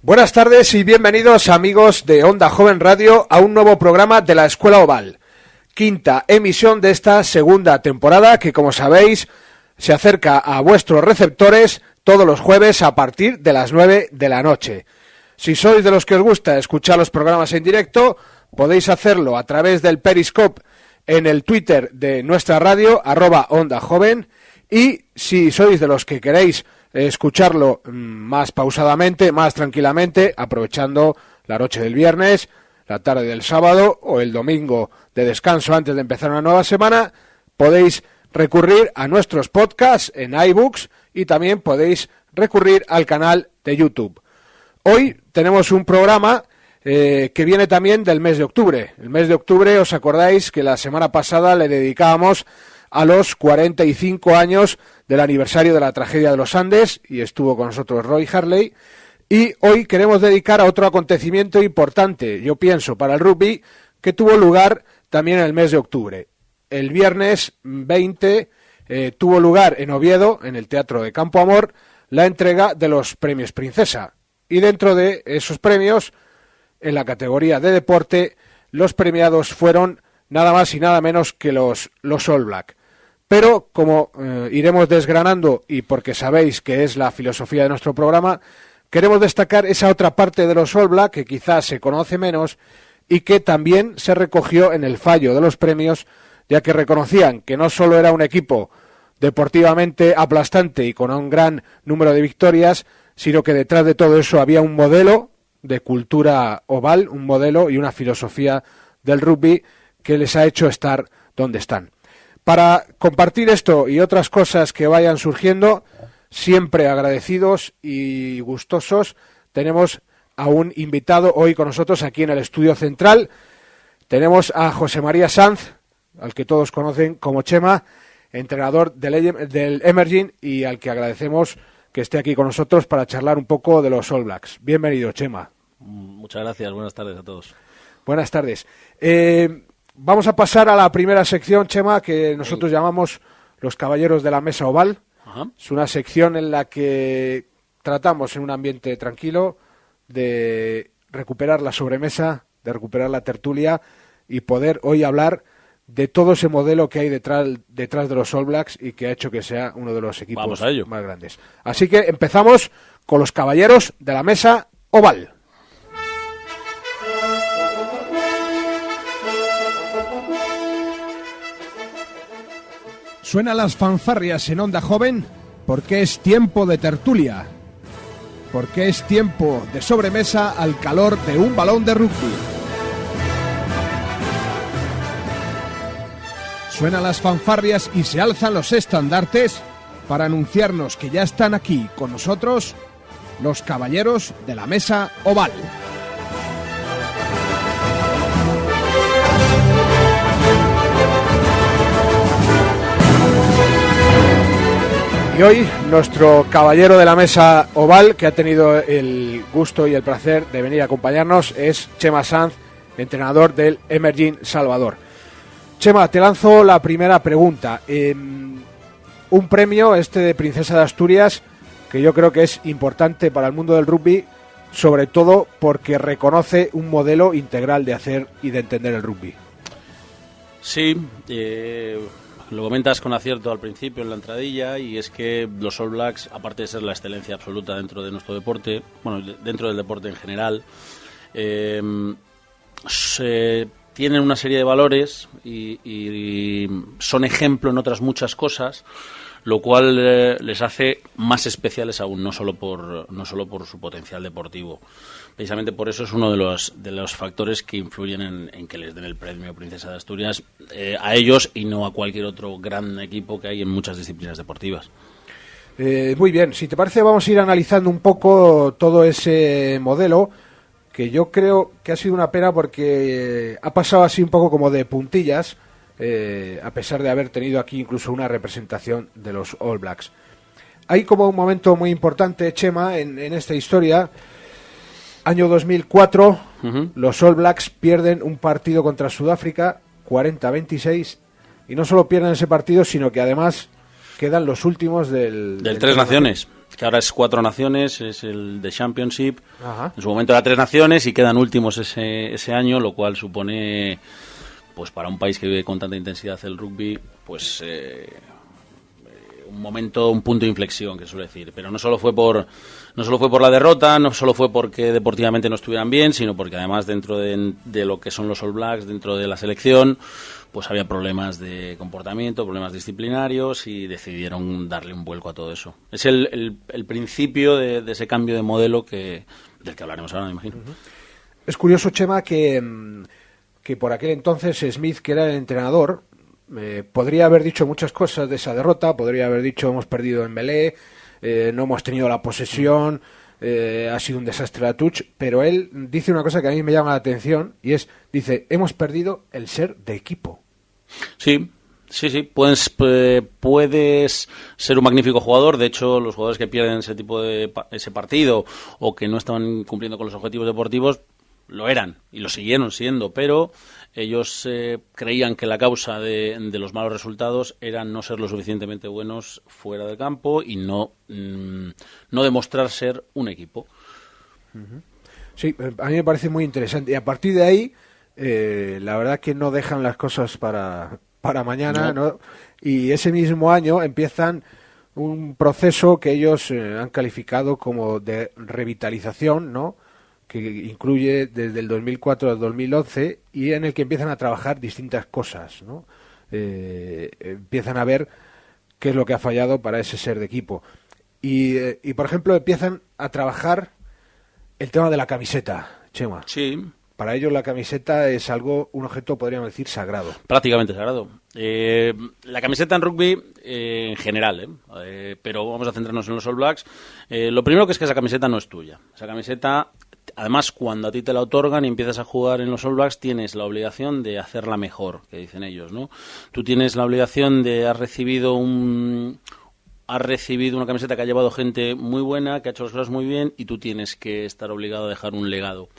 Buenas tardes y bienvenidos, amigos de Onda Joven Radio, a un nuevo programa de la Escuela Oval. Quinta emisión de esta segunda temporada que, como sabéis, se acerca a vuestros receptores todos los jueves a partir de las 9 de la noche. Si sois de los que os gusta escuchar los programas en directo, podéis hacerlo a través del Periscope en el Twitter de nuestra radio, @OndaJoven, y si sois de los que queréis escucharlo más pausadamente, más tranquilamente, aprovechando la noche del viernes, la tarde del sábado o el domingo de descanso antes de empezar una nueva semana, podéis recurrir a nuestros podcasts en iBooks y también podéis recurrir al canal de YouTube. Hoy tenemos un programa que viene también del mes de octubre. El mes de octubre, os acordáis que la semana pasada le dedicábamos a los 45 años del aniversario de la tragedia de los Andes y estuvo con nosotros Roy Harley, y hoy queremos dedicar a otro acontecimiento importante, yo pienso, para el rugby, que tuvo lugar también en el mes de octubre. El viernes 20 tuvo lugar en Oviedo, en el Teatro de Campo Amor, la entrega de los premios Princesa, y dentro de esos premios, en la categoría de deporte, los premiados fueron nada más y nada menos que los All Black. Pero, como iremos desgranando, y porque sabéis que es la filosofía de nuestro programa, queremos destacar esa otra parte de los All Black que quizás se conoce menos y que también se recogió en el fallo de los premios, ya que reconocían que no solo era un equipo deportivamente aplastante y con un gran número de victorias, sino que detrás de todo eso había un modelo de cultura oval, un modelo y una filosofía del rugby que les ha hecho estar donde están. Para compartir esto y otras cosas que vayan surgiendo, siempre agradecidos y gustosos, tenemos a un invitado hoy con nosotros aquí en el estudio central. Tenemos a José María Sanz, al que todos conocen como Chema, entrenador del Emerging, y al que agradecemos que esté aquí con nosotros para charlar un poco de los All Blacks. Bienvenido, Chema. Muchas gracias, buenas tardes a todos. Buenas tardes. Vamos a pasar a la primera sección, Chema, que nosotros llamamos los Caballeros de la Mesa Oval. Ajá. Es una sección en la que tratamos en un ambiente tranquilo de recuperar la sobremesa, de recuperar la tertulia y poder hoy hablar de todo ese modelo que hay detrás de los All Blacks y que ha hecho que sea uno de los equipos más grandes. Así que empezamos con los Caballeros de la Mesa Oval. Suenan las fanfarrias en Onda Joven porque es tiempo de tertulia, porque es tiempo de sobremesa al calor de un balón de rugby. Suenan las fanfarrias y se alzan los estandartes para anunciarnos que ya están aquí con nosotros los Caballeros de la Mesa Oval. Y hoy nuestro caballero de la mesa oval, que ha tenido el gusto y el placer de venir a acompañarnos, es Chema Sanz, entrenador del Emerging Salvador. Chema, te lanzo la primera pregunta. Un premio, este de Princesa de Asturias, que yo creo que es importante para el mundo del rugby, sobre todo porque reconoce un modelo integral de hacer y de entender el rugby. Sí, lo comentas con acierto al principio en la entradilla, y es que los All Blacks, aparte de ser la excelencia absoluta dentro de nuestro deporte, bueno, dentro del deporte en general, tienen una serie de valores y son ejemplo en otras muchas cosas, lo cual les hace más especiales aún, no solo por su potencial deportivo. Precisamente por eso es uno de los factores que influyen en que les den el premio Princesa de Asturias a ellos y no a cualquier otro gran equipo que hay en muchas disciplinas deportivas. Muy bien, si te parece vamos a ir analizando un poco todo ese modelo, que yo creo que ha sido una pena porque ha pasado así un poco como de puntillas, a pesar de haber tenido aquí incluso una representación de los All Blacks. Hay como un momento muy importante, Chema, en esta historia. Año 2004, los All Blacks pierden un partido contra Sudáfrica, 40-26, y no solo pierden ese partido, sino que además quedan los últimos del Tres Naciones. que ahora es 4 naciones, es el de Championship. Ajá. En su momento era 3 naciones y quedan últimos ese año, lo cual supone, pues para un país que vive con tanta intensidad el rugby, pues un punto de inflexión, que suele decir. Pero no solo fue por la derrota, no solo fue porque deportivamente no estuvieran bien, sino porque además dentro de lo que son los All Blacks, dentro de la selección, pues había problemas de comportamiento, problemas disciplinarios, y decidieron darle un vuelco a todo eso. Es el principio de ese cambio de modelo del que hablaremos ahora, me imagino. Es curioso, Chema, que por aquel entonces Smith, que era el entrenador, podría haber dicho muchas cosas de esa derrota, podría haber dicho hemos perdido en Belé, no hemos tenido la posesión, ha sido un desastre la touch, pero él dice una cosa que a mí me llama la atención, y dice, hemos perdido el ser de equipo. Sí, puedes ser un magnífico jugador. De hecho, los jugadores que pierden ese partido o que no estaban cumpliendo con los objetivos deportivos lo eran y lo siguieron siendo, pero ellos creían que la causa de los malos resultados era no ser lo suficientemente buenos fuera del campo y no demostrar ser un equipo. Sí, a mí me parece muy interesante. Y a partir de ahí, la verdad que no dejan las cosas para mañana, ¿no? Y ese mismo año empiezan un proceso que ellos han calificado como de revitalización, ¿no?, que incluye desde el 2004 al 2011 y en el que empiezan a trabajar distintas cosas, ¿no? Empiezan a ver qué es lo que ha fallado para ese ser de equipo. Y por ejemplo, empiezan a trabajar el tema de la camiseta, Chema. Sí. Para ellos la camiseta es un objeto, podríamos decir, sagrado. Prácticamente sagrado. La camiseta en rugby, en general, pero vamos a centrarnos en los All Blacks. Lo primero que es que esa camiseta no es tuya. Esa camiseta, además, cuando a ti te la otorgan y empiezas a jugar en los All Blacks, tienes la obligación de hacerla mejor, que dicen ellos, ¿no? Tú tienes la obligación de haber recibido una camiseta que ha llevado gente muy buena, que ha hecho las cosas muy bien, y tú tienes que estar obligado a dejar un legado.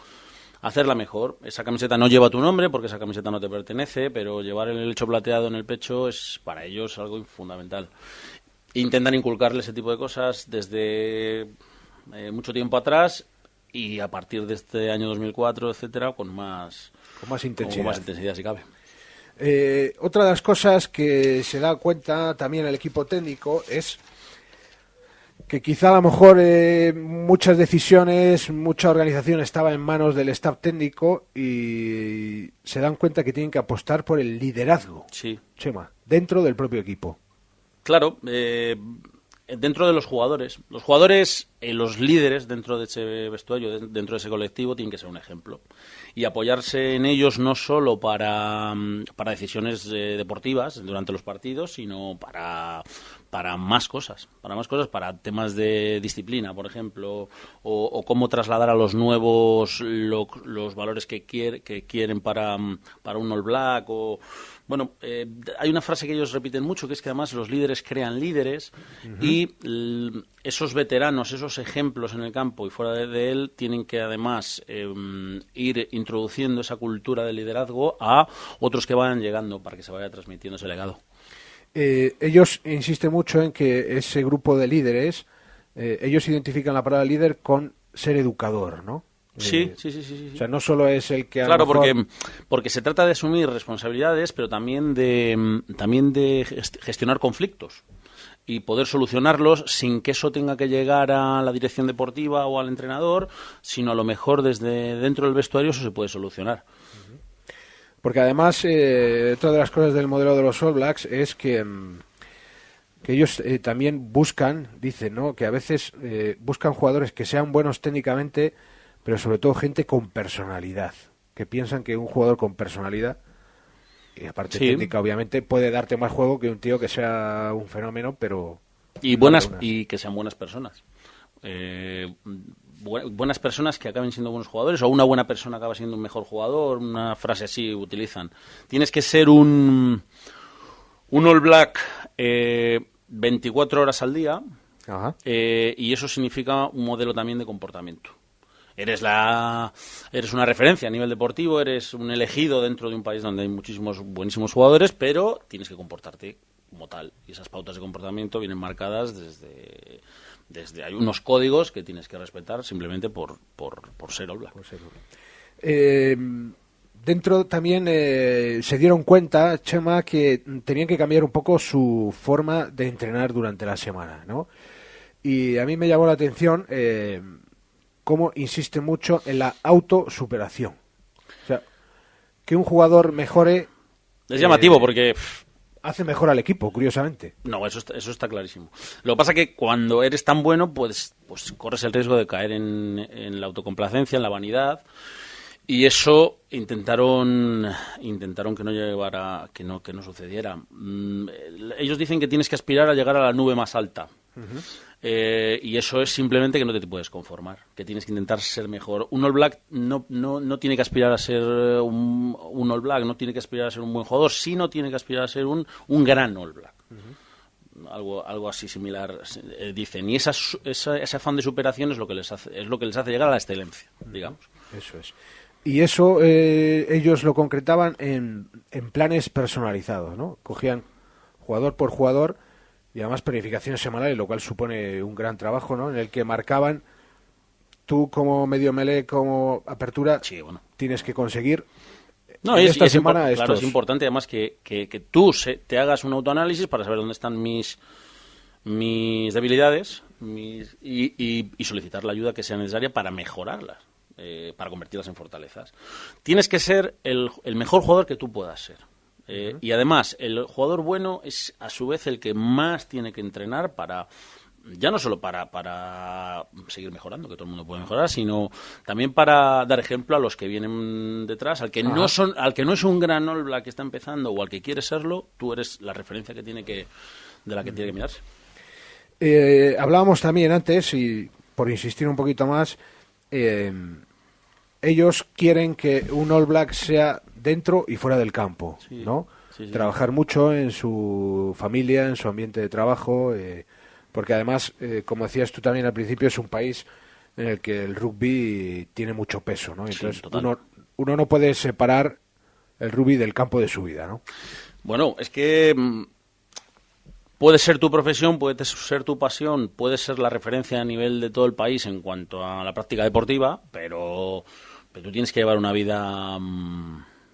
Hacerla mejor. Esa camiseta no lleva tu nombre porque esa camiseta no te pertenece, pero llevar el hecho plateado en el pecho es para ellos algo fundamental. Intentan inculcarle ese tipo de cosas desde mucho tiempo atrás y a partir de este año 2004, etcétera, con más intensidad. Con más intensidad, si cabe. Otra de las cosas que se da cuenta también el equipo técnico es que quizá a lo mejor muchas decisiones, mucha organización estaba en manos del staff técnico y se dan cuenta que tienen que apostar por el liderazgo, sí, Chema, dentro del propio equipo. Claro, dentro de los jugadores, los líderes dentro de ese vestuario, dentro de ese colectivo, tienen que ser un ejemplo. Y apoyarse en ellos no solo para decisiones deportivas durante los partidos, sino para más cosas, para temas de disciplina, por ejemplo, o cómo trasladar a los nuevos los valores que quieren para un All Black. Bueno, hay una frase que ellos repiten mucho, que es que además los líderes crean líderes. Uh-huh. Y esos veteranos, esos ejemplos en el campo y fuera de él, tienen que además ir introduciendo esa cultura de liderazgo a otros que vayan llegando para que se vaya transmitiendo ese legado. Ellos insisten mucho en que ese grupo de líderes, ellos identifican la palabra líder con ser educador, ¿no? Sí. O sea, no solo es el que... Claro, porque se trata de asumir responsabilidades, pero también de gestionar conflictos y poder solucionarlos sin que eso tenga que llegar a la dirección deportiva o al entrenador, sino a lo mejor desde dentro del vestuario eso se puede solucionar. Porque además, otra de las cosas del modelo de los All Blacks es que ellos también dicen, ¿no?, que a veces buscan jugadores que sean buenos técnicamente, pero sobre todo gente con personalidad, que piensan que un jugador con personalidad, y aparte técnica obviamente, puede darte más juego que un tío que sea un fenómeno, pero... Y que sean buenas personas. Buenas personas que acaben siendo buenos jugadores, o una buena persona acaba siendo un mejor jugador, una frase así utilizan. Tienes que ser un All Black 24 horas al día. Ajá. Y eso significa un modelo también de comportamiento. Eres una referencia a nivel deportivo, eres un elegido dentro de un país donde hay muchísimos buenísimos jugadores, pero tienes que comportarte como tal. Y esas pautas de comportamiento vienen marcadas desde hay unos códigos que tienes que respetar simplemente por ser All Black. Dentro también se dieron cuenta, Chema, que tenían que cambiar un poco su forma de entrenar durante la semana, ¿no? Y a mí me llamó la atención cómo insiste mucho en la autosuperación. O sea, que un jugador mejore... Es llamativo porque... hace mejor al equipo, curiosamente. No, eso está clarísimo. Lo que pasa es que cuando eres tan bueno, pues corres el riesgo de caer en la autocomplacencia, en la vanidad, y eso intentaron que no llevara, que no sucediera. Ellos dicen que tienes que aspirar a llegar a la nube más alta. Uh-huh. Y eso es simplemente que no te puedes conformar, que tienes que intentar ser mejor. Un All Black no tiene que aspirar a ser un All Black, no tiene que aspirar a ser un buen jugador, sino tiene que aspirar a ser un gran All Black. Uh-huh. Algo así similar dicen. Y ese afán de superación es lo que les hace llegar a la excelencia, digamos. Eso es. Y eso ellos lo concretaban en planes personalizados, ¿no? Cogían jugador por jugador y además planificaciones semanales, lo cual supone un gran trabajo, ¿no? En el que marcaban, tú como medio melee, como apertura, sí, bueno, tienes que conseguir esta semana estos. Claro, es importante además que tú te hagas un autoanálisis para saber dónde están mis debilidades y solicitar la ayuda que sea necesaria para mejorarlas, para convertirlas en fortalezas. Tienes que ser el mejor jugador que tú puedas ser. Uh-huh. Y además, el jugador bueno es a su vez el que más tiene que entrenar ya no solo para seguir mejorando, que todo el mundo puede mejorar, sino también para dar ejemplo a los que vienen detrás, al que no es un gran All Black que está empezando o al que quiere serlo, tú eres la referencia de la que tiene que mirarse. Hablábamos también antes, y por insistir un poquito más, ellos quieren que un All Black sea dentro y fuera del campo, sí, ¿no? Sí. Trabajar mucho en su familia, en su ambiente de trabajo, porque además, como decías tú también al principio, es un país en el que el rugby tiene mucho peso, ¿no? Entonces sí, uno no puede separar el rugby del campo de su vida, ¿no? Bueno, es que puede ser tu profesión, puede ser tu pasión, puede ser la referencia a nivel de todo el país en cuanto a la práctica deportiva, pero tú tienes que llevar una vida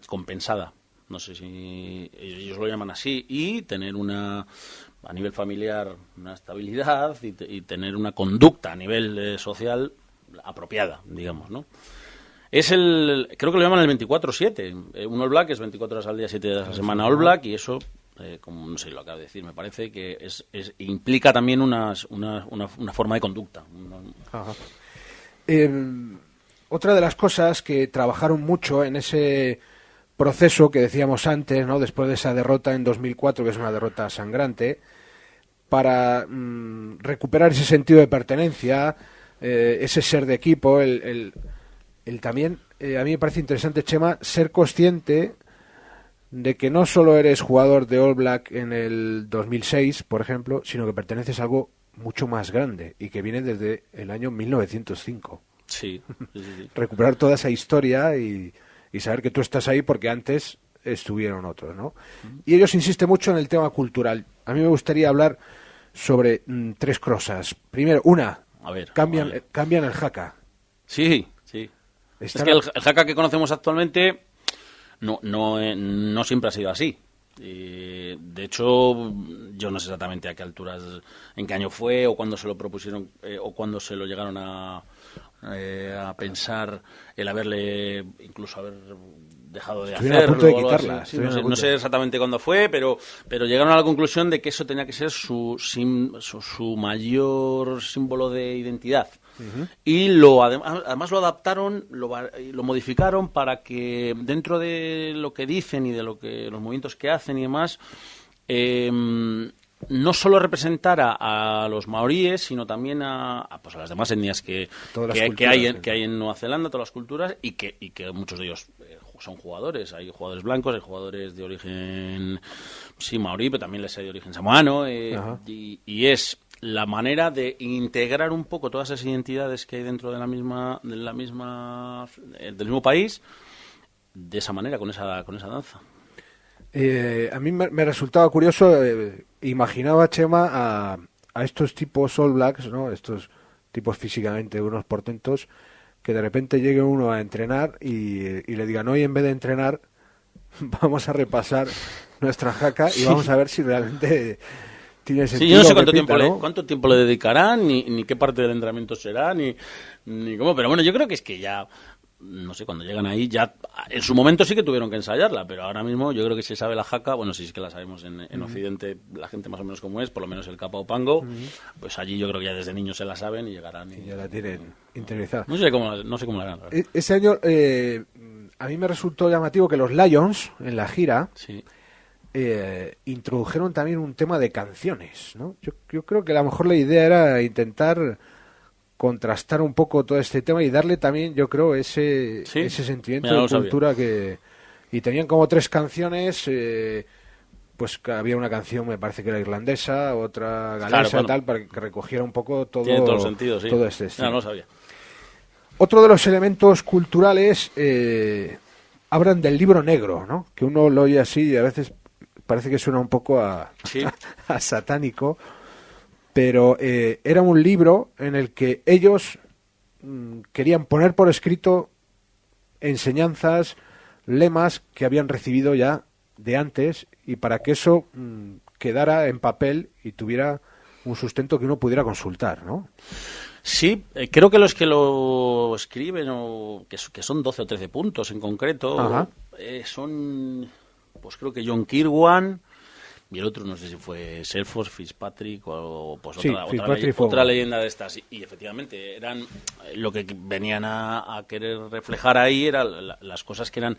compensada, no sé si ellos lo llaman así, y tener a nivel familiar una estabilidad y tener una conducta a nivel social apropiada, digamos, ¿no? Creo que lo llaman el 24/7, un All Black es 24 horas al día, 7 días a la semana All Black, y eso, como no sé, lo acabo de decir, me parece que implica también una forma de conducta. Ajá. Otra de las cosas que trabajaron mucho en ese proceso que decíamos antes, ¿no? Después de esa derrota en 2004, que es una derrota sangrante, para recuperar ese sentido de pertenencia, ese ser de equipo, el también, a mí me parece interesante, Chema, ser consciente de que no solo eres jugador de All Black en el 2006, por ejemplo, sino que perteneces a algo mucho más grande y que viene desde el año 1905. Sí. Recuperar toda esa historia y saber que tú estás ahí porque antes estuvieron otros, ¿no? Y ellos insisten mucho en el tema cultural. A mí me gustaría hablar sobre 3 cosas. Primero, cambian el haka. Sí. Es que el haka que conocemos actualmente no siempre ha sido así. De hecho, yo no sé exactamente a qué alturas, en qué año fue, o cuándo se lo propusieron, o cuándo se lo llegaron a pensar el haber dejado de hacerlo. A punto de quitarla. Sí, no sé exactamente cuándo fue, pero llegaron a la conclusión de que eso tenía que ser su mayor símbolo de identidad. Uh-huh. Y además lo adaptaron, lo modificaron para que dentro de lo que dicen y de los movimientos que hacen y demás, no solo representara a los maoríes, sino también a las demás etnias que hay en Nueva Zelanda, todas las culturas, y que muchos de ellos son jugadores. Hay jugadores blancos, hay jugadores de origen maorí, pero también les hay de origen samoano, y es la manera de integrar un poco todas esas identidades que hay dentro del mismo país, de esa manera, con esa danza. A mí me resultaba curioso, imaginaba, Chema, a estos tipos All Blacks, ¿no? Estos tipos físicamente unos portentos, que de repente llegue uno a entrenar y le digan, hoy en vez de entrenar vamos a repasar nuestra jaca y vamos a ver si realmente tiene sentido. Sí, yo no sé cuánto tiempo le dedicarán, ni qué parte del entrenamiento será, ni cómo, pero bueno, yo creo que es que ya, no sé, cuando llegan ahí, ya en su momento sí que tuvieron que ensayarla, pero ahora mismo yo creo que se sabe la jaca, bueno, sí es que la sabemos en Occidente, la gente más o menos como es, por lo menos el Kappa o Pango, pues allí yo creo que ya desde niños se la saben y llegarán. Y ya la tienen interiorizada. No sé cómo la harán. Ese año a mí me resultó llamativo que los Lions, en la gira, sí, introdujeron también un tema de canciones, ¿no? Yo creo que a lo mejor la idea era intentar contrastar un poco todo este tema y darle también, yo creo, ese sentimiento de cultura que... Y tenían como 3 canciones, pues había una canción, me parece que era irlandesa, otra galesa, tal, para que recogiera un poco todo, tiene todo el sentido, sí. Todo este estilo. No lo sabía. Otro de los elementos culturales hablan del libro negro, ¿no? Que uno lo oye así y a veces parece que suena un poco a satánico, pero era un libro en el que ellos querían poner por escrito enseñanzas, lemas que habían recibido ya de antes, y para que eso quedara en papel y tuviera un sustento que uno pudiera consultar, ¿no? Sí, creo que los que lo escriben, que son 12 o 13 puntos en concreto, son, pues creo que John Kirwan, y el otro no sé si fue Selfos, Fitzpatrick o pues otra leyenda de estas. Y efectivamente eran lo que venían a querer reflejar ahí eran las cosas que eran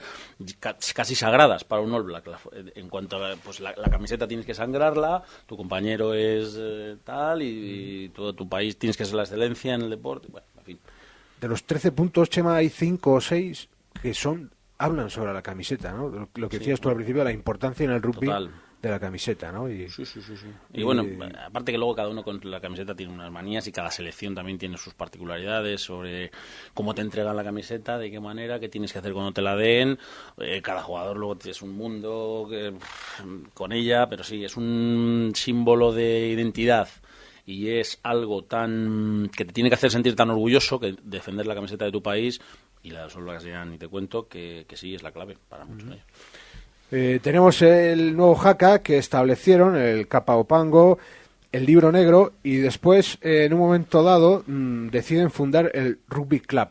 casi sagradas para un All Black. En cuanto a pues la camiseta tienes que sangrarla, tu compañero es tal y todo tu país tienes que ser la excelencia en el deporte. Bueno, en fin. De los 13 puntos, Chema, hay 5 o 6 que hablan sobre la camiseta, ¿no? Lo que decías tú al principio, la importancia en el rugby. Total. De la camiseta, ¿no? Sí. Y bueno, aparte que luego cada uno con la camiseta tiene unas manías y cada selección también tiene sus particularidades sobre cómo te entregan la camiseta, de qué manera, qué tienes que hacer cuando te la den. Cada jugador luego es un mundo con ella, pero sí, es un símbolo de identidad y es algo tan que te tiene que hacer sentir tan orgulloso que defender la camiseta de tu país, y la All Blacks ya ni te cuento, que sí es la clave para muchos de ellos. Tenemos el nuevo haka que establecieron, el Kappa o Pango, el libro negro, y después, en un momento dado, deciden fundar el Rugby Club,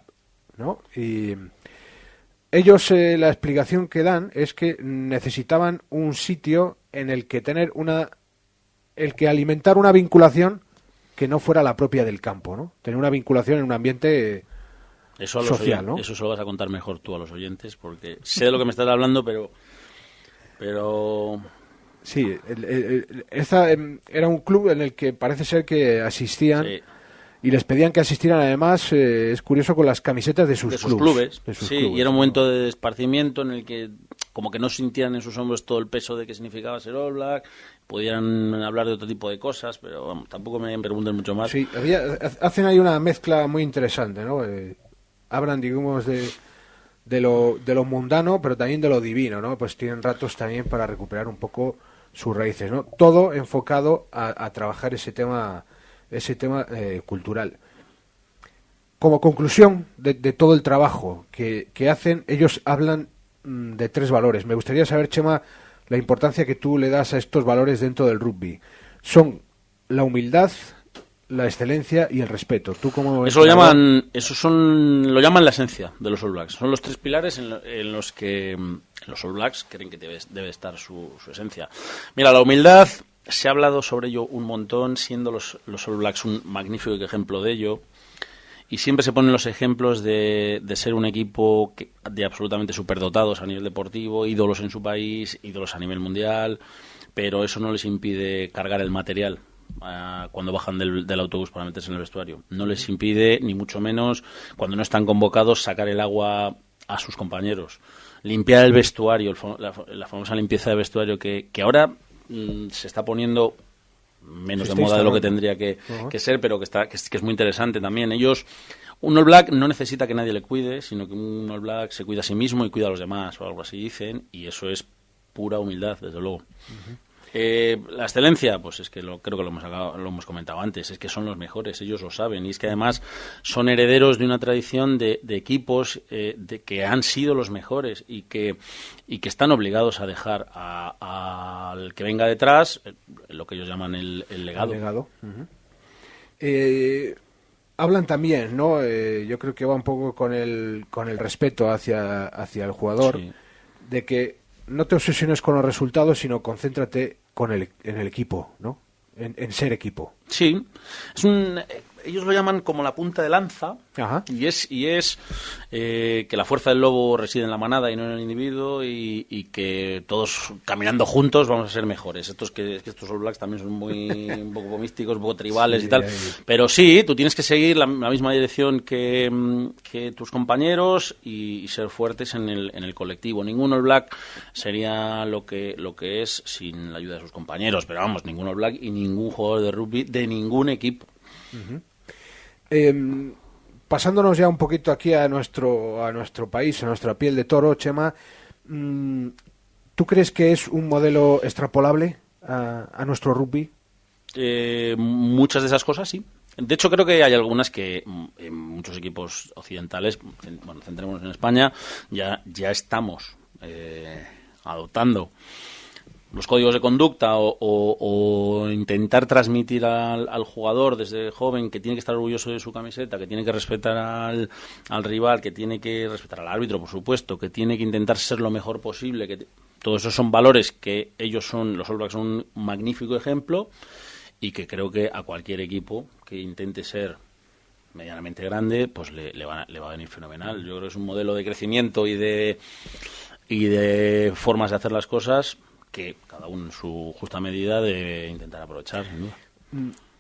¿no? Y ellos, la explicación que dan es que necesitaban un sitio en el que alimentar una vinculación que no fuera la propia del campo, ¿no? Tener una vinculación en un ambiente social, ¿no? Eso se lo vas a contar mejor tú a los oyentes, porque sé de lo que me estás hablando, pero sí, era un club en el que parece ser que asistían, y les pedían que asistieran, además, es curioso, con las camisetas de sus clubes. Y era un momento de esparcimiento en el que como que no sintieran en sus hombros todo el peso de qué significaba ser All Black, podían hablar de otro tipo de cosas, pero vamos, tampoco me pregunten mucho más. Sí, hacen ahí una mezcla muy interesante, ¿no? Hablan, digamos, de lo mundano, pero también de lo divino, ¿no? Pues tienen ratos también para recuperar un poco sus raíces, ¿no? Todo enfocado a trabajar ese tema cultural. Como conclusión de todo el trabajo que hacen, ellos hablan de 3 valores. Me gustaría saber, Chema, la importancia que tú le das a estos valores dentro del rugby. Son la humildad, la excelencia y el respeto. ¿Tú cómo lo llaman la esencia de los All Blacks. Son los 3 pilares en los que los All Blacks creen que debe estar su esencia. Mira, la humildad, se ha hablado sobre ello un montón, siendo los All Blacks un magnífico ejemplo de ello. Y siempre se ponen los ejemplos de ser un equipo de absolutamente superdotados a nivel deportivo, ídolos en su país, ídolos a nivel mundial, pero eso no les impide cargar el material cuando bajan del autobús para meterse en el vestuario. No les impide, ni mucho menos, cuando no están convocados, sacar el agua a sus compañeros. Limpiar el vestuario, la famosa limpieza de vestuario que ahora se está poniendo menos de moda de lo que tendría que ser, pero que es muy interesante también. Un All Black no necesita que nadie le cuide, sino que un All Black se cuida a sí mismo y cuida a los demás, o algo así dicen, y eso es pura humildad, desde luego. La excelencia, pues es que creo que lo hemos comentado antes, es que son los mejores, ellos lo saben, y es que además son herederos de una tradición de equipos que han sido los mejores y que están obligados a dejar al que venga detrás lo que ellos llaman el legado. El legado. Hablan también, ¿no? Yo creo que va un poco con el respeto hacia el jugador, sí, de que no te obsesiones con los resultados, sino concéntrate en el equipo, ¿no? En ser equipo. Sí, ellos lo llaman como la punta de lanza. Ajá. y es que la fuerza del lobo reside en la manada y no en el individuo, y que todos caminando juntos vamos a ser mejores. Estos All Blacks también son un poco místicos, un poco tribales, sí, y tal. Pero sí, tú tienes que seguir la misma dirección que tus compañeros y ser fuertes en el colectivo. Ningún All Black sería lo que es sin la ayuda de sus compañeros, pero vamos, ningún All Black y ningún jugador de rugby de ningún equipo. Uh-huh. Pasándonos ya un poquito aquí a nuestro país, a nuestra piel de toro, Chema, ¿tú crees que es un modelo extrapolable a nuestro rugby? Muchas de esas cosas, sí. De hecho, creo que hay algunas que en muchos equipos occidentales, bueno, centrémonos en España, ya estamos adoptando los códigos de conducta o intentar transmitir al jugador desde joven que tiene que estar orgulloso de su camiseta, que tiene que respetar al rival, que tiene que respetar al árbitro, por supuesto, que tiene que intentar ser lo mejor posible, todos esos son valores que los All Blacks son un magnífico ejemplo, y que creo que a cualquier equipo que intente ser medianamente grande, pues le va a venir fenomenal. Yo creo que es un modelo de crecimiento y de formas de hacer las cosas que cada uno en su justa medida debe intentar aprovechar, sin duda.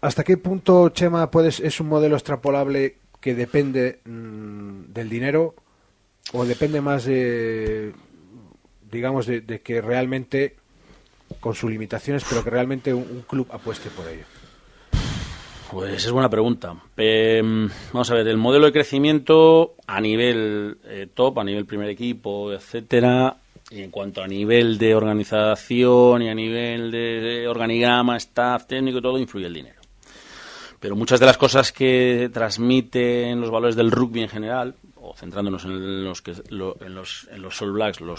¿Hasta qué punto, Chema, es un modelo extrapolable que depende del dinero, o depende más de que realmente, con sus limitaciones, pero que realmente un club apueste por ello? Pues es buena pregunta. Vamos a ver, el modelo de crecimiento a nivel top, a nivel primer equipo, etcétera. Y en cuanto a nivel de organización y a nivel de organigrama, staff, técnico y todo, influye el dinero. Pero muchas de las cosas que transmiten los valores del rugby en general, o centrándonos en los All Blacks, lo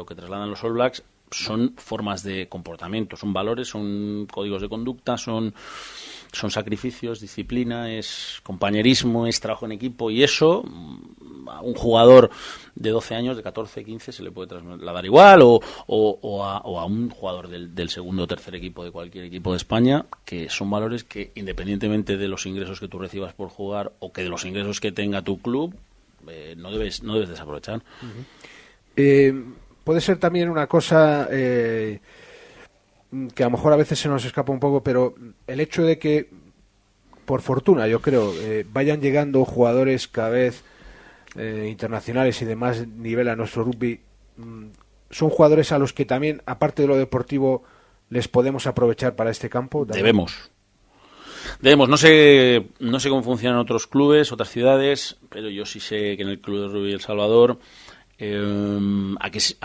que trasladan los All Blacks, son formas de comportamiento, son valores, son códigos de conducta, son sacrificios, disciplina, es compañerismo, es trabajo en equipo, y eso a un jugador de 12 años, de 14, 15 se le puede trasladar igual, o a un jugador del segundo o tercer equipo de cualquier equipo de España, que son valores que, independientemente de los ingresos que tú recibas por jugar o que de los ingresos que tenga tu club, no debes desaprovechar. Uh-huh. Puede ser también una cosa que a lo mejor a veces se nos escapa un poco, pero el hecho de que, por fortuna, yo creo, vayan llegando jugadores cada vez internacionales y de más nivel a nuestro rugby, son jugadores a los que también, aparte de lo deportivo, les podemos aprovechar para este campo. Debemos. No sé cómo funcionan otros clubes, otras ciudades, pero yo sí sé que en el Club de Rugby El Salvador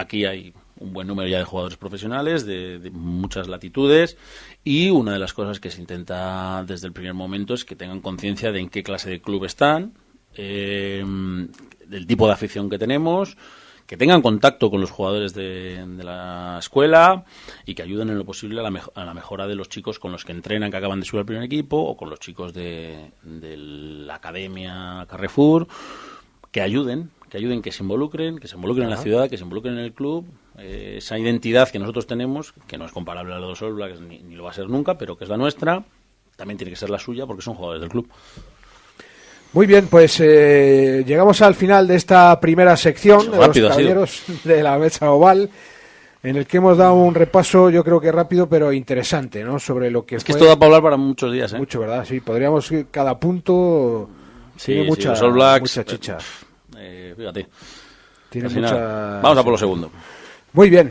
aquí hay un buen número ya de jugadores profesionales de muchas latitudes, y una de las cosas que se intenta desde el primer momento es que tengan conciencia de en qué clase de club están, del tipo de afición que tenemos, que tengan contacto con los jugadores de la escuela y que ayuden en lo posible a la mejora de los chicos con los que entrenan, que acaban de subir al primer equipo, o con los chicos de la Academia Carrefour, que ayuden, que se involucren en la ciudad, que se involucren en el club. Esa identidad que nosotros tenemos, que no es comparable a la de los All Blacks, ni lo va a ser nunca, pero que es la nuestra, también tiene que ser la suya, porque son jugadores del club. Muy bien, pues llegamos al final de esta primera sección de los caballeros de la mesa oval, en el que hemos dado un repaso, yo creo que rápido, pero interesante, ¿no? Sobre lo que es que esto da para hablar para muchos días, ¿eh? Mucho, ¿verdad? Sí, podríamos, cada punto tiene mucha chicha. Fíjate. Tiene mucha... Vamos a por lo segundo. Muy bien,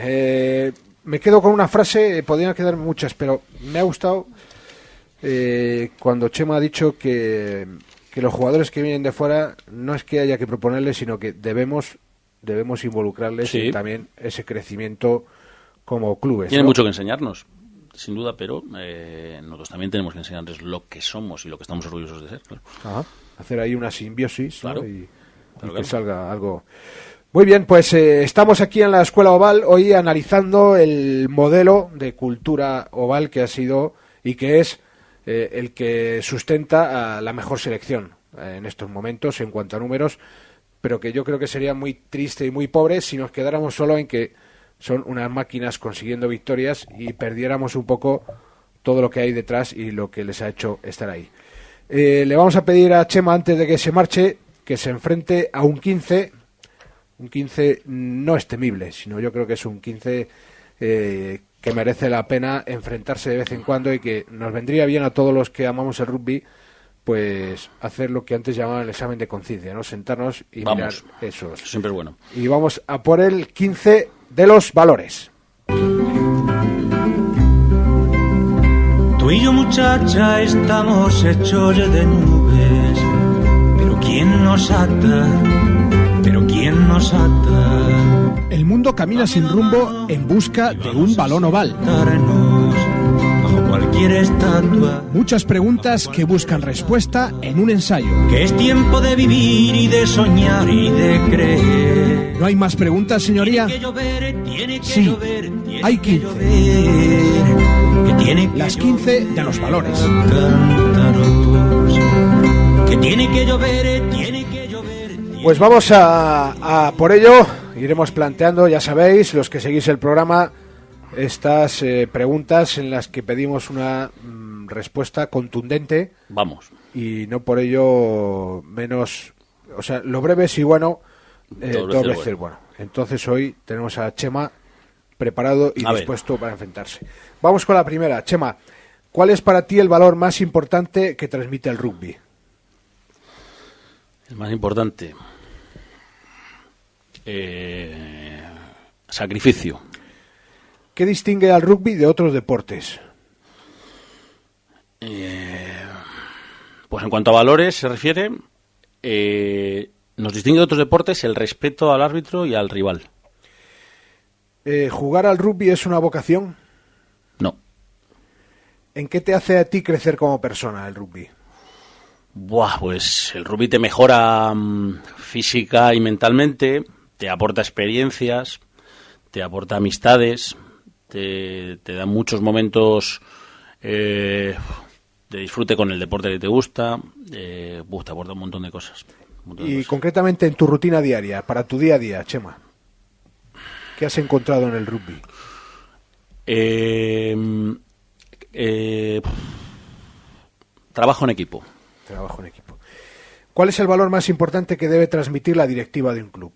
me quedo con una frase, podrían quedar muchas, pero me ha gustado cuando Chema ha dicho que los jugadores que vienen de fuera no es que haya que proponerles, sino que debemos involucrarles en también ese crecimiento como clubes. Tienen ¿no? mucho que enseñarnos, sin duda, pero nosotros también tenemos que enseñarles lo que somos y lo que estamos orgullosos de ser. Claro. Ajá. Hacer ahí una simbiosis, ¿no? Claro. y Claro, que claro. salga algo. Muy bien, pues estamos aquí en la Escuela Oval hoy analizando el modelo de cultura oval que ha sido y que es el que sustenta a la mejor selección en estos momentos en cuanto a números, pero que yo creo que sería muy triste y muy pobre si nos quedáramos solo en que son unas máquinas consiguiendo victorias y perdiéramos un poco todo lo que hay detrás y lo que les ha hecho estar ahí. Le vamos a pedir a Chema, antes de que se marche, que se enfrente a un 15 no es temible, sino yo creo que es un 15 que merece la pena enfrentarse de vez en cuando y que nos vendría bien a todos los que amamos el rugby, pues hacer lo que antes llamaban el examen de conciencia, ¿no? Sentarnos y mirar Eso esos. siempre es bueno. Y vamos a por el 15 de los valores. Tú y yo, muchacha, estamos hechos de nubes, pero ¿quién nos ata? Pero ¿quién nos ata? El mundo camina sin rumbo en busca de un balón oval. Bajo cualquier estatua. Muchas preguntas que buscan respuesta en un ensayo. Que es tiempo de vivir y de soñar y de creer. ¿No hay más preguntas, señoría? Tiene que llover, tiene que Sí, llover, tiene hay que 15. llover, que tiene que Las 15 de los valores. cántaros. Que tiene que llover, tiene que llover. Pues vamos a por ello. Iremos planteando, ya sabéis, los que seguís el programa, estas preguntas en las que pedimos una respuesta contundente Vamos. y no por ello menos, o sea, lo breve es y bueno, dos veces bueno. Entonces hoy tenemos a Chema preparado y dispuesto para enfrentarse. Vamos con la primera. Chema, ¿cuál es para ti el valor más importante que transmite el rugby? El más importante. Sacrificio. ¿Qué distingue al rugby de otros deportes? Pues en cuanto a valores se refiere, nos distingue de otros deportes el respeto al árbitro y al rival. ¿Jugar al rugby es una vocación? No. ¿En qué te hace a ti crecer como persona el rugby? Buah, pues el rugby te mejora física y mentalmente, te aporta experiencias, te aporta amistades, te da muchos momentos de disfrute con el deporte que te gusta, te aporta un montón de cosas. Y concretamente en tu rutina diaria, para tu día a día, Chema, ¿qué has encontrado en el rugby? Trabajo en equipo. Trabajo en equipo. ¿Cuál es el valor más importante que debe transmitir la directiva de un club?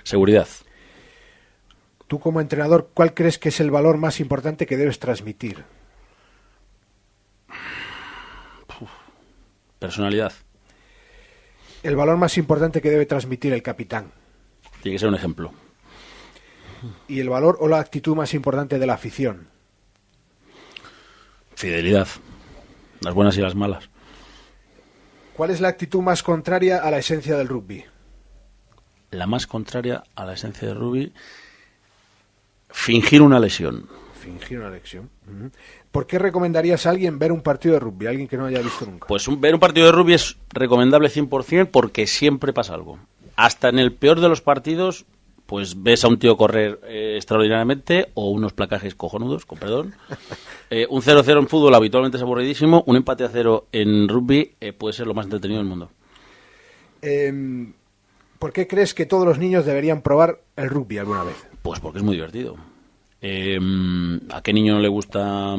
Seguridad. Tú como entrenador, ¿cuál crees que es el valor más importante que debes transmitir? Personalidad. El valor más importante que debe transmitir el capitán. Tiene que ser un ejemplo. Y el valor o la actitud más importante de la afición. Fidelidad. Las buenas y las malas. ¿Cuál es la actitud más contraria a la esencia del rugby? La más contraria a la esencia del rugby, fingir una lesión. Fingir una lesión. Uh-huh. ¿Por qué recomendarías a alguien ver un partido de rugby? Alguien que no haya visto nunca. Pues ver un partido de rugby es recomendable 100% porque siempre pasa algo. Hasta en el peor de los partidos, pues ves a un tío correr extraordinariamente o unos placajes cojonudos, con perdón. Un 0-0 en fútbol habitualmente es aburridísimo. Un empate a 0 en rugby puede ser lo más entretenido del mundo. ¿Por qué crees que todos los niños deberían probar el rugby alguna vez? Pues porque es muy divertido. ¿A qué niño no le gusta,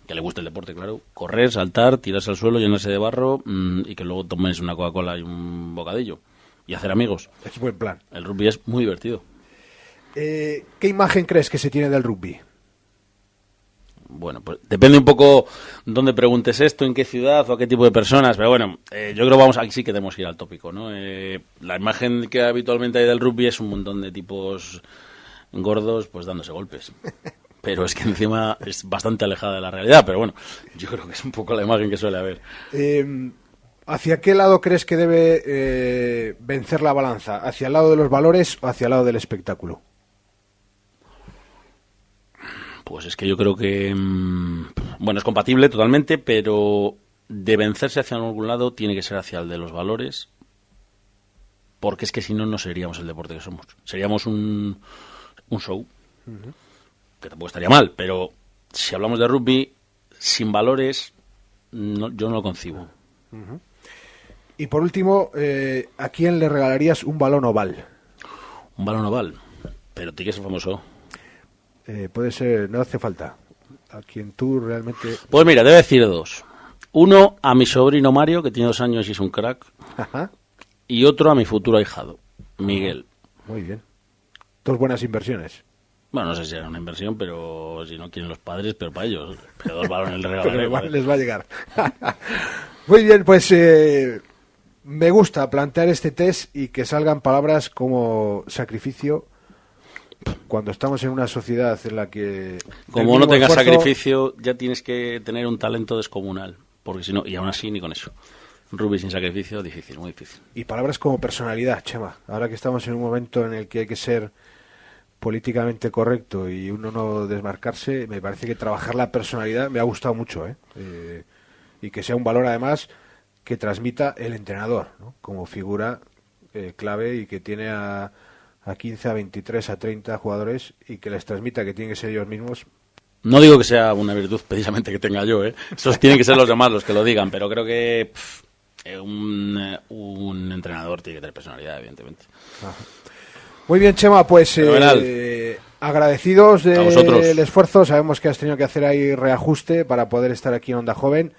que le guste el deporte, claro? Correr, saltar, tirarse al suelo, llenarse de barro y que luego tomes una Coca-Cola y un bocadillo. Y hacer amigos. Es buen plan. El rugby es muy divertido. ¿Qué imagen crees que se tiene del rugby? Bueno, pues depende un poco dónde preguntes esto, en qué ciudad o a qué tipo de personas, pero bueno, yo creo que aquí sí que tenemos que ir al tópico, ¿no? La imagen que habitualmente hay del rugby es un montón de tipos gordos pues dándose golpes. Pero es que encima es bastante alejada de la realidad, pero bueno, yo creo que es un poco la imagen que suele haber. ¿Hacia qué lado crees que debe vencer la balanza? ¿Hacia el lado de los valores o hacia el lado del espectáculo? Pues es que yo creo que, bueno, es compatible totalmente, pero de vencerse hacia algún lado tiene que ser hacia el de los valores, porque es que si no, no seríamos el deporte que somos. Seríamos un show, que tampoco estaría mal, pero si hablamos de rugby, sin valores, yo no lo concibo. Y por último, ¿a quién le regalarías un balón oval? Un balón oval, pero tiene que ser famoso. Puede ser, no hace falta. A quien tú realmente... Pues mira, debo decir dos. Uno a mi sobrino Mario, que tiene 2 años y es un crack. Ajá. Y otro a mi futuro ahijado, Miguel. Muy bien. 2 buenas inversiones. Bueno, no sé si era una inversión, pero si no quieren los padres, pero para ellos. Pero 2 balones les regalaré. Pero igual les va a llegar. Muy bien, pues me gusta plantear este test y que salgan palabras como sacrificio cuando estamos en una sociedad en la que... Como no tengas sacrificio, ya tienes que tener un talento descomunal. Porque si no, y aún así ni con eso. Rugby sin sacrificio, difícil, muy difícil. Y palabras como personalidad, Chema. Ahora que estamos en un momento en el que hay que ser políticamente correcto y uno no desmarcarse, me parece que trabajar la personalidad me ha gustado mucho, y que sea un valor además que transmita el entrenador, ¿no? Como figura clave y que tiene a 15, a 23, a 30 jugadores y que les transmita que tienen que ser ellos mismos. No digo que sea una virtud precisamente que tenga yo, Esos tienen que ser los demás los que lo digan, pero creo que un entrenador tiene que tener personalidad, evidentemente. Ajá. Muy bien, Chema, pues agradecidos del esfuerzo. Sabemos que has tenido que hacer ahí reajuste para poder estar aquí en Onda Joven.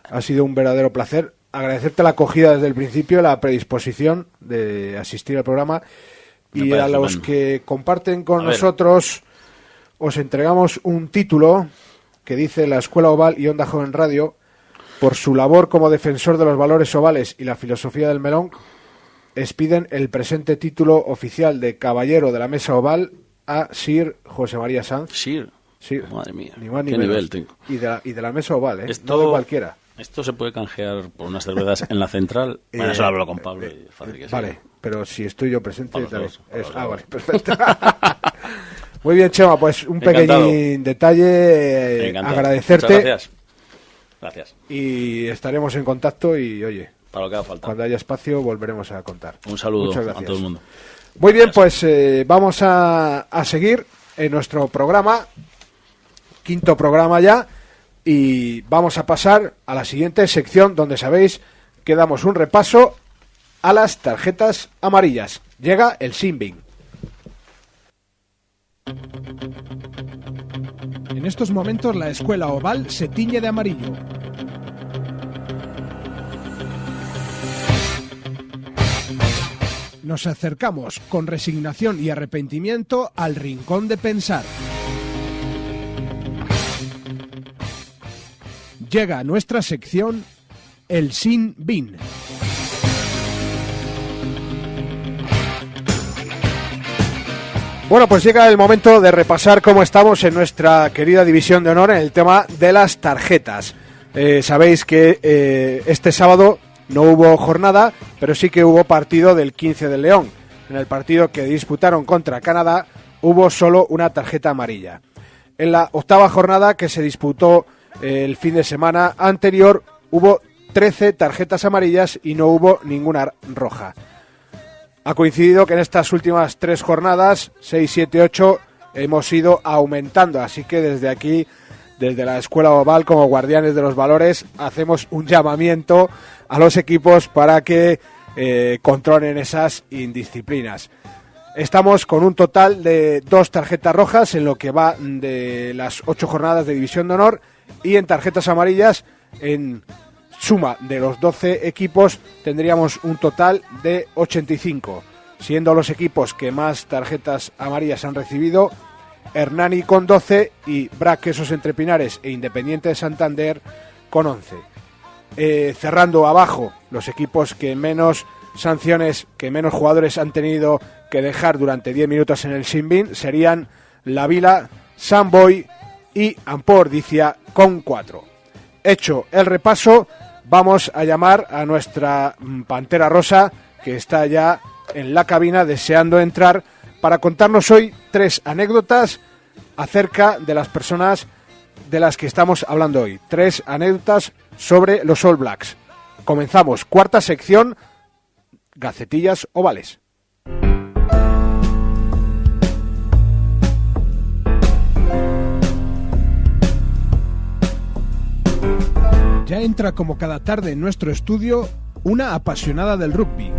Ha sido un verdadero placer. Agradecerte la acogida desde el principio, la predisposición de asistir al programa. Y a los que comparten con nosotros, os entregamos un título que dice La Escuela Oval y Onda Joven Radio, por su labor como defensor de los valores ovales y la filosofía del melón, expiden el presente título oficial de Caballero de la Mesa Oval a Sir José María Sanz. Sir. Sí. Madre mía. Ni más ni menos. Nivel tengo. Y de la Mesa Oval, no de cualquiera. Esto se puede canjear por unas cervezas en la central. Bueno, eso lo hablo con Pablo. Y fácil que vale, sea. Pero si estoy yo presente también. Vale, perfecto. Muy bien, Chema, pues un pequeño detalle. Agradecerte. Muchas gracias. Y estaremos en contacto y, oye, para lo que haga falta. Cuando haya espacio volveremos a contar. Un saludo a todo el mundo. Muy bien, pues vamos a seguir en nuestro programa, 5º programa ya, y vamos a pasar a la siguiente sección donde sabéis que damos un repaso a las tarjetas amarillas. Llega el Sinbin. En estos momentos la escuela oval se tiñe de amarillo. Nos acercamos con resignación y arrepentimiento al rincón de pensar. Llega a nuestra sección el Sin Bin. Bueno, pues llega el momento de repasar cómo estamos en nuestra querida división de honor en el tema de las tarjetas. Sabéis que este sábado no hubo jornada, pero sí que hubo partido del 15 del León. En el partido que disputaron contra Canadá hubo solo una tarjeta amarilla. En la 8ª jornada que se disputó el fin de semana anterior hubo 13 tarjetas amarillas y no hubo ninguna roja. Ha coincidido que en estas últimas 3 jornadas, 6, 7, 8, hemos ido aumentando. Así que desde aquí, desde la Escuela Oval, como guardianes de los valores, hacemos un llamamiento a los equipos para que controlen esas indisciplinas. Estamos con un total de 2 tarjetas rojas en lo que va de las 8 jornadas de División de Honor, y en tarjetas amarillas, en suma de los 12 equipos, tendríamos un total de 85, siendo los equipos que más tarjetas amarillas han recibido Hernani con 12 y Brac Quesos Entre Pinares e Independiente de Santander con 11. Cerrando abajo, los equipos que menos sanciones, que menos jugadores han tenido que dejar durante 10 minutos en el Sinbin serían La Vila, Samboy y Ampor Dicia con 4. Hecho el repaso, vamos a llamar a nuestra Pantera Rosa, que está ya en la cabina deseando entrar para contarnos hoy 3 anécdotas acerca de las personas de las que estamos hablando hoy. 3 anécdotas sobre los All Blacks. Comenzamos, cuarta sección, Gacetillas Ovales. Ya entra como cada tarde en nuestro estudio una apasionada del rugby.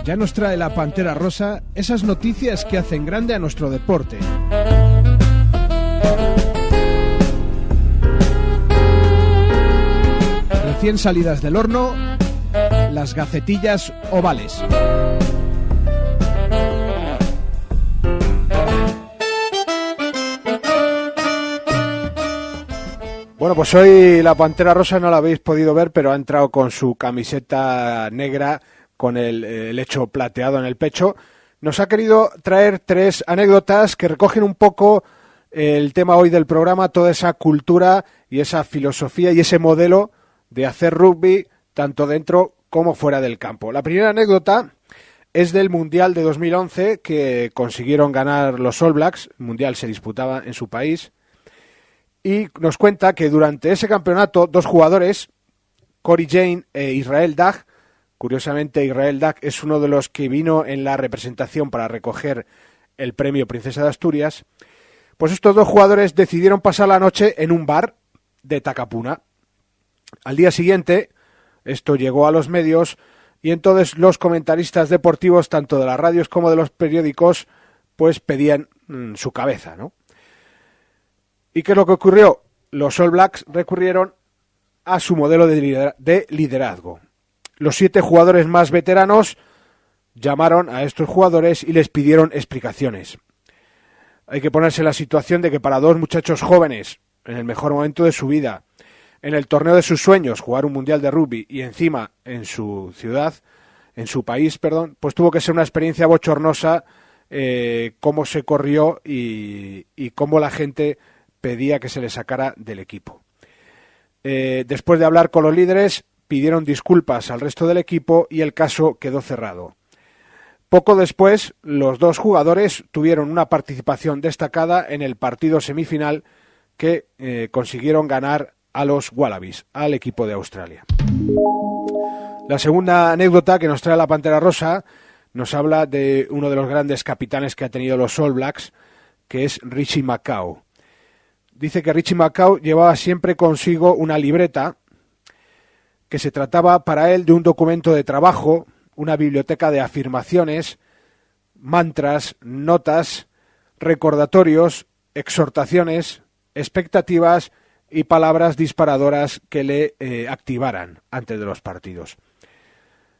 Ya nos trae la Pantera Rosa esas noticias que hacen grande a nuestro deporte. Recién salidas del horno, las Gacetillas Ovales. Bueno, pues hoy la Pantera Rosa no la habéis podido ver, pero ha entrado con su camiseta negra con el hecho plateado en el pecho. Nos ha querido traer 3 anécdotas que recogen un poco el tema hoy del programa, toda esa cultura y esa filosofía y ese modelo de hacer rugby tanto dentro como fuera del campo. La primera anécdota es del Mundial de 2011 que consiguieron ganar los All Blacks. El Mundial se disputaba en su país. Y nos cuenta que durante ese campeonato 2 jugadores, Cory Jane e Israel Dagg, curiosamente Israel Dagg es uno de los que vino en la representación para recoger el premio Princesa de Asturias, pues estos 2 jugadores decidieron pasar la noche en un bar de Takapuna. Al día siguiente, esto llegó a los medios y entonces los comentaristas deportivos, tanto de las radios como de los periódicos, pues pedían su cabeza, ¿no? ¿Y qué es lo que ocurrió? Los All Blacks recurrieron a su modelo de liderazgo. Los 7 jugadores más veteranos llamaron a estos jugadores y les pidieron explicaciones. Hay que ponerse en la situación de que para 2 muchachos jóvenes, en el mejor momento de su vida, en el torneo de sus sueños, jugar un mundial de rugby y encima en su ciudad, en su país, perdón, pues tuvo que ser una experiencia bochornosa cómo se corrió y cómo la gente pedía que se le sacara del equipo. Después de hablar con los líderes, pidieron disculpas al resto del equipo y el caso quedó cerrado. Poco después, los 2 jugadores tuvieron una participación destacada en el partido semifinal que consiguieron ganar a los Wallabies, al equipo de Australia. La segunda anécdota que nos trae la Pantera Rosa nos habla de uno de los grandes capitanes que ha tenido los All Blacks, que es Richie McCaw. Dice que Richie McCaw llevaba siempre consigo una libreta que se trataba para él de un documento de trabajo, una biblioteca de afirmaciones, mantras, notas, recordatorios, exhortaciones, expectativas y palabras disparadoras que le activaran antes de los partidos.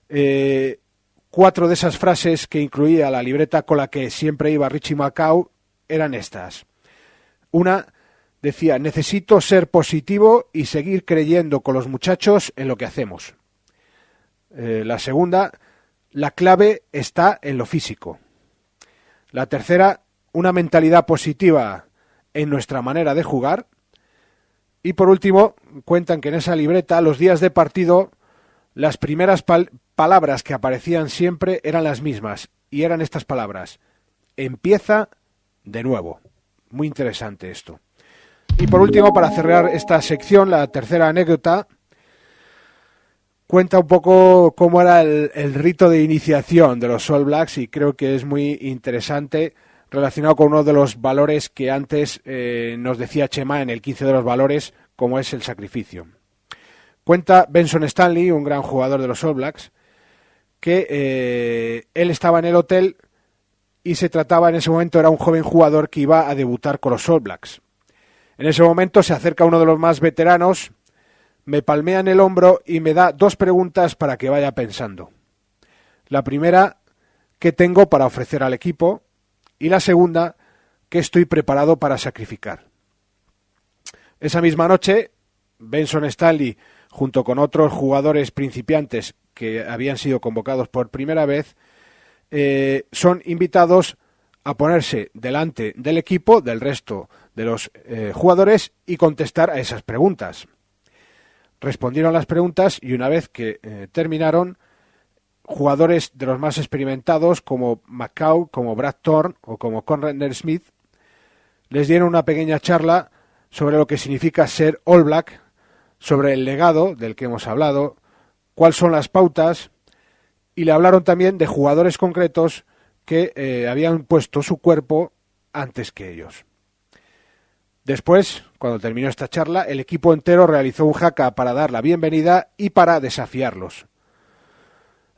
4 de esas frases que incluía la libreta con la que siempre iba Richie McCaw eran estas. Una decía: necesito ser positivo y seguir creyendo con los muchachos en lo que hacemos. La segunda, la clave está en lo físico. La tercera, una mentalidad positiva en nuestra manera de jugar. Y por último, cuentan que en esa libreta, los días de partido, las primeras palabras que aparecían siempre eran las mismas. Y eran estas palabras: empieza de nuevo. Muy interesante esto. Y por último, para cerrar esta sección, la tercera anécdota cuenta un poco cómo era el rito de iniciación de los All Blacks y creo que es muy interesante, relacionado con uno de los valores que antes nos decía Chema en el 15 de los valores, como es el sacrificio. Cuenta Benson Stanley, un gran jugador de los All Blacks, que él estaba en el hotel y se trataba, en ese momento era un joven jugador que iba a debutar con los All Blacks. En ese momento se acerca uno de los más veteranos, me palmea en el hombro y me da 2 preguntas para que vaya pensando. La primera, ¿qué tengo para ofrecer al equipo? Y la segunda, ¿qué estoy preparado para sacrificar? Esa misma noche, Benson Stanley, junto con otros jugadores principiantes que habían sido convocados por primera vez, son invitados a ponerse delante del equipo, del resto de los jugadores, y contestar a esas preguntas. Respondieron las preguntas y una vez que terminaron, jugadores de los más experimentados como McCaw, como Brad Thorne o como Conrad Smith les dieron una pequeña charla sobre lo que significa ser All Black, sobre el legado del que hemos hablado, cuáles son las pautas, y le hablaron también de jugadores concretos que habían puesto su cuerpo antes que ellos. Después, cuando terminó esta charla, el equipo entero realizó un haka para dar la bienvenida y para desafiarlos.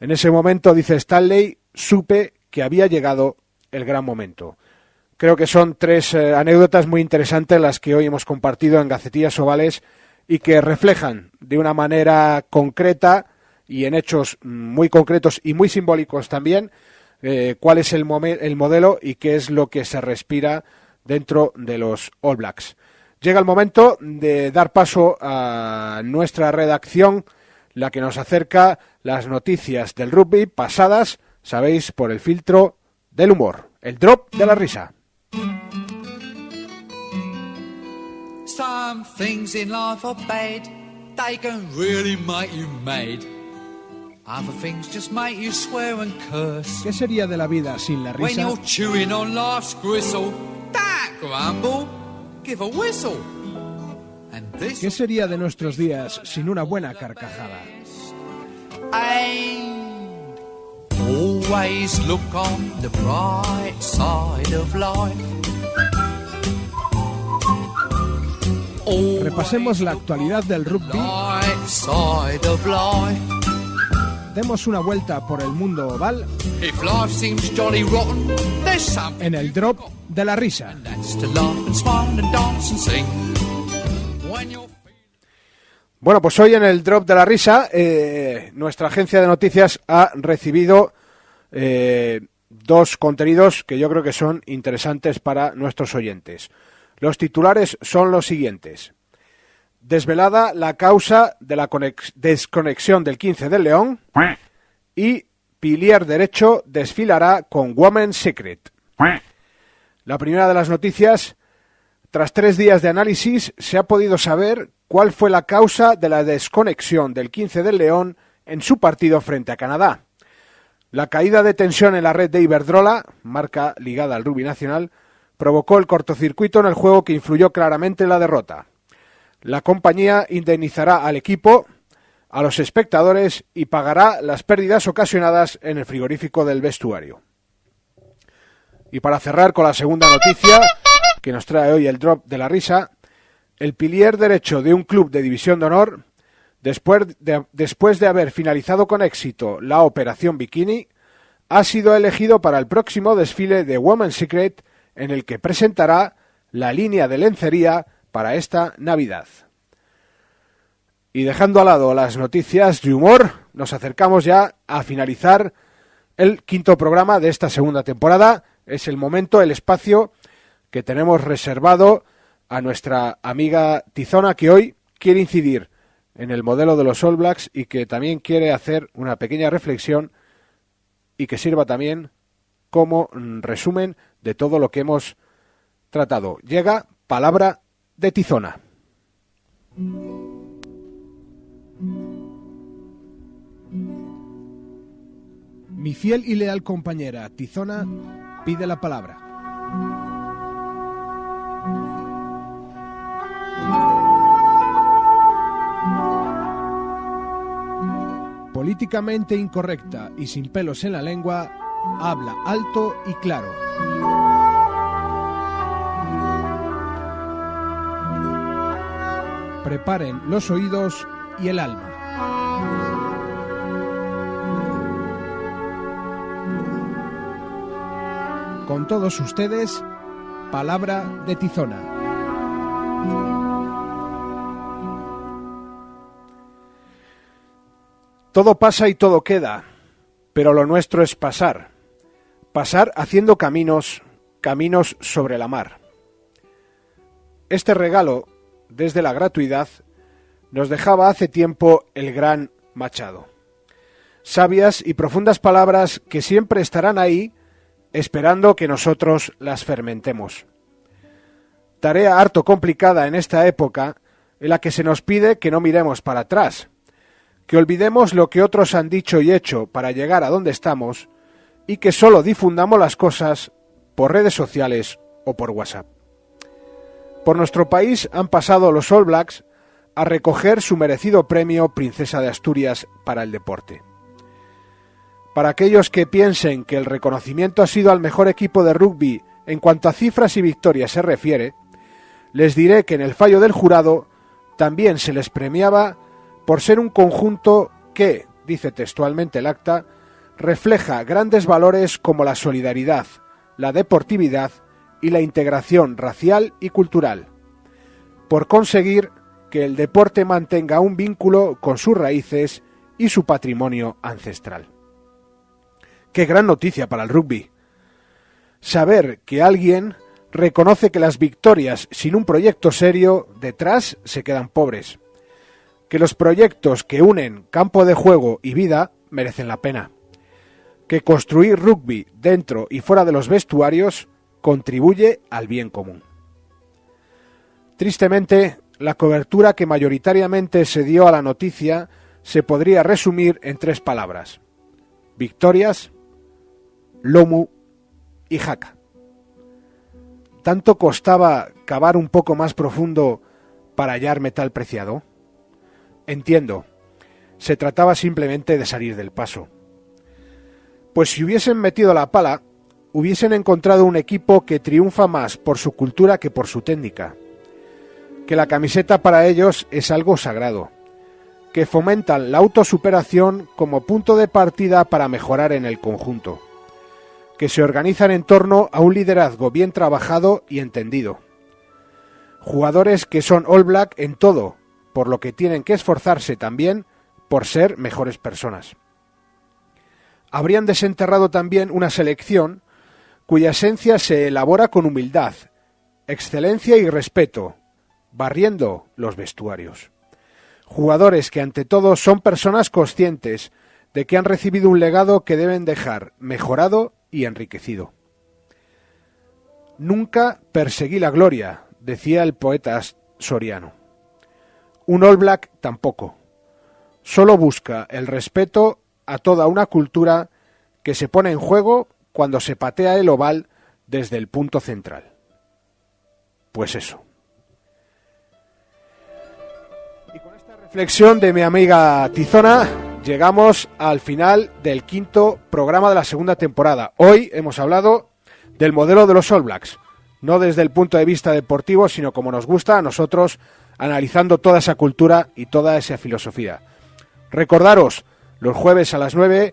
En ese momento, dice Stanley, supe que había llegado el gran momento. Creo que son 3 anécdotas muy interesantes las que hoy hemos compartido en Gacetillas Ovales y que reflejan de una manera concreta y en hechos muy concretos y muy simbólicos también cuál es el modelo y qué es lo que se respira dentro de los All Blacks. Llega el momento de dar paso a nuestra redacción, la que nos acerca las noticias del rugby pasadas, sabéis, por el filtro del humor, el drop de la risa. Some things in life are bad, they can really make you mad. Other things just make you swear and curse. ¿Qué sería de la vida sin la When risa? you're chewing on life's gristle, don't grumble, give a whistle. And this ¿Qué sería de nuestros días sin una buena carcajada? and always look on the bright side of life. Repasemos la actualidad del rugby, Bright side of life. demos una vuelta por el mundo oval If life seems jolly rotten, there's something en el drop de la risa. that's to laugh and smile and dance and sing. When you're Bueno, pues hoy en el drop de la risa, nuestra agencia de noticias ha recibido 2 contenidos que yo creo que son interesantes para nuestros oyentes. Los titulares son los siguientes. Desvelada la causa de la desconexión del 15 del León y Pilier Derecho desfilará con Women's Secret. La primera de las noticias, tras 3 días de análisis, se ha podido saber cuál fue la causa de la desconexión del 15 del León en su partido frente a Canadá. La caída de tensión en la red de Iberdrola, marca ligada al rugby nacional, provocó el cortocircuito en el juego que influyó claramente en la derrota. La compañía indemnizará al equipo, a los espectadores y pagará las pérdidas ocasionadas en el frigorífico del vestuario. Y para cerrar con la segunda noticia, que nos trae hoy el drop de la risa, el pilier derecho de un club de División de Honor, después de haber finalizado con éxito la Operación Bikini, ha sido elegido para el próximo desfile de Women's Secret, en el que presentará la línea de lencería para esta Navidad. Y dejando al lado las noticias de humor, nos acercamos ya a finalizar el 5º programa de esta segunda temporada. Es el momento, el espacio que tenemos reservado a nuestra amiga Tizona, que hoy quiere incidir en el modelo de los All Blacks y que también quiere hacer una pequeña reflexión y que sirva también como resumen de todo lo que hemos tratado. Llega palabra de Tizona. Mi fiel y leal compañera Tizona pide la palabra. Políticamente incorrecta y sin pelos en la lengua, habla alto y claro. Preparen los oídos y el alma. Con todos ustedes, palabra de Tizona. Todo pasa y todo queda, pero lo nuestro es pasar. Pasar haciendo caminos sobre la mar. Este regalo, desde la gratuidad, nos dejaba hace tiempo el gran Machado. Sabias y profundas palabras que siempre estarán ahí esperando que nosotros las fermentemos. Tarea harto complicada en esta época en la que se nos pide que no miremos para atrás, que olvidemos lo que otros han dicho y hecho para llegar a donde estamos y que solo difundamos las cosas por redes sociales o por WhatsApp. Por nuestro país han pasado los All Blacks a recoger su merecido premio Princesa de Asturias para el deporte. Para aquellos que piensen que el reconocimiento ha sido al mejor equipo de rugby en cuanto a cifras y victorias se refiere, les diré que en el fallo del jurado también se les premiaba por ser un conjunto que, dice textualmente el acta, refleja grandes valores como la solidaridad, la deportividad y la integración racial y cultural, por conseguir que el deporte mantenga un vínculo con sus raíces y su patrimonio ancestral. ¡Qué gran noticia para el rugby! Saber que alguien reconoce que las victorias sin un proyecto serio detrás se quedan pobres, que los proyectos que unen campo de juego y vida merecen la pena, que construir rugby dentro y fuera de los vestuarios contribuye al bien común. Tristemente, la cobertura que mayoritariamente se dio a la noticia se podría resumir en 3 palabras: victorias, lomu y jaca. ¿Tanto costaba cavar un poco más profundo para hallar metal preciado? Entiendo, se trataba simplemente de salir del paso. Pues si hubiesen metido la pala, hubiesen encontrado un equipo que triunfa más por su cultura que por su técnica, que la camiseta para ellos es algo sagrado, que fomentan la autosuperación como punto de partida para mejorar en el conjunto, que se organizan en torno a un liderazgo bien trabajado y entendido. Jugadores que son All Black en todo, por lo que tienen que esforzarse también por ser mejores personas. Habrían desenterrado también una selección cuya esencia se elabora con humildad, excelencia y respeto, barriendo los vestuarios. Jugadores que ante todo son personas conscientes de que han recibido un legado que deben dejar mejorado y enriquecido. Nunca perseguí la gloria, decía el poeta soriano. Un All Black tampoco. Solo busca el respeto a toda una cultura que se pone en juego cuando se patea el oval desde el punto central. Pues eso. Y con esta reflexión de mi amiga Tizona llegamos al final del 5º programa de la segunda temporada. Hoy hemos hablado del modelo de los All Blacks, no desde el punto de vista deportivo, sino como nos gusta a nosotros, analizando toda esa cultura y toda esa filosofía. Recordaros, los jueves a las 9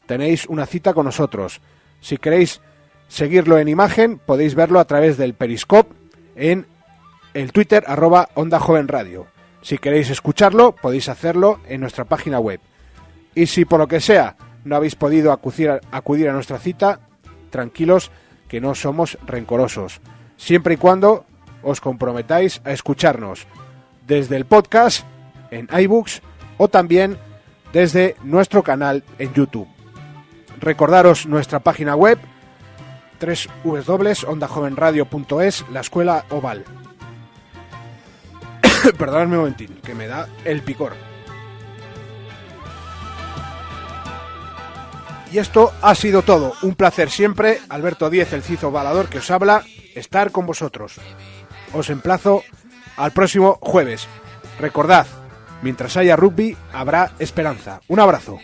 tenéis una cita con nosotros. Si queréis seguirlo en imagen, podéis verlo a través del Periscope en el Twitter @OndaJovenRadio. Si queréis escucharlo, podéis hacerlo en nuestra página web. Y si por lo que sea no habéis podido acudir a nuestra cita, tranquilos que no somos rencorosos, siempre y cuando os comprometáis a escucharnos desde el podcast en iBooks o también desde nuestro canal en YouTube. Recordaros nuestra página web www.ondajovenradio.es, la escuela oval. Perdonadme un momentín, que me da el picor. Y esto ha sido todo. Un placer siempre, Alberto Díez, el Cizo Balador, que os habla, estar con vosotros. Os emplazo al próximo jueves. Recordad, mientras haya rugby, habrá esperanza. Un abrazo.